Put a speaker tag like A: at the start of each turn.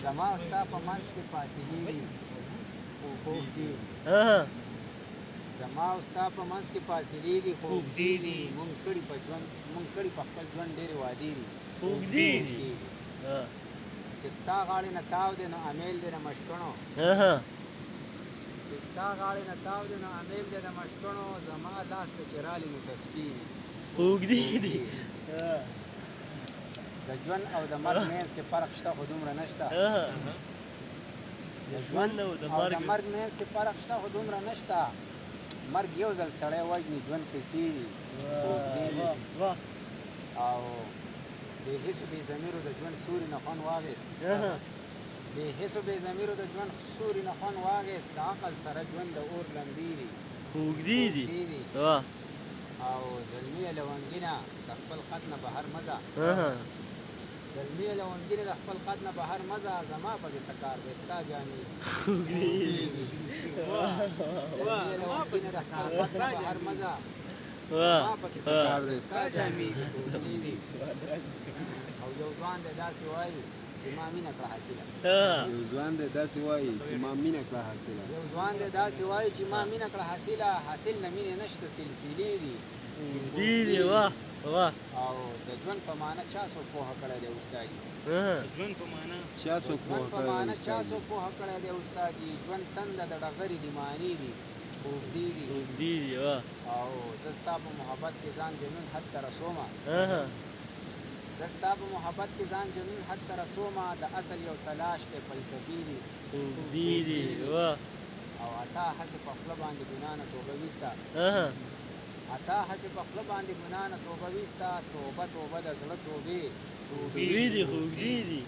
A: زما او ستا په منځ کې فاصلې دي خو خوږ دي زما او ستا په منځ کې فاصلې دي خوږ دي مونږ کړي په خپل ژوند ډېرې وعدې دي خوږ دي چې ستا غاړې نه تاو دی نو امیل دی د مشکڼو چې ستا غاړې نه تاو دی نو امیل دی د مشکڼو زما لاس ته چې رالي نو تسبیح دي خوږ دي د ژوند او د مرګ منځ کې فرق شته خو دومره نشته د ژوند او د مرګ منځ کې فرق شته خو دومره نشته مرګ یو ځل سړی وژني ژوند پیسې دي او بې حسو بې ضمیرو د ژوند سوري نه خوند واخیست بې حسو بې ضمیرو د ژوند سوري نه خوند واخیست د عقل سره ژوند د اور لمبې دي خوږدي دي او زلمیه لونګینه د خپل قد نه بهر مزه زلمیه لونګینه د خپل قد نه بهر مزه زما پکې څه کار دی ستا جامې زلمیه لونګینه د خپل قد نه بهر مزه زما پکې څه کار دی ستا جامې او یو ځوان دی داسې وایي چې ما مینه کړه حاصله
B: یو ځوان دی داسې وایي چې ما مینه کړه حاصله
A: یو ځوان دی داسې وایي چې ما مینه کړه حاصله حاصل نه مینې نشته سلسلې دي
C: واه واه
A: او د ژوند په معنا چا څوک پوهه کړی دی استاد
B: ژوند په معنا چا څوک
A: پوهه کړی دی استاد ژوند تنده د ډغرې دي معنی دي خوږدي
C: دي واه
A: او زه ستا په محبت کې ځان جنون حد ته رسومه زه ستا په محبت کې ځان جنون حد ته رسومه د اصل یو تلاش دی فلسفي دي
C: خوږدي دي واه
A: او اتا هسې په خوله باندې ګناه نه توبه ویسته اتا هسې په خوله باندې ګناه نه توبه ویسته توبه توبه د زړه توبې
C: خوږدي دي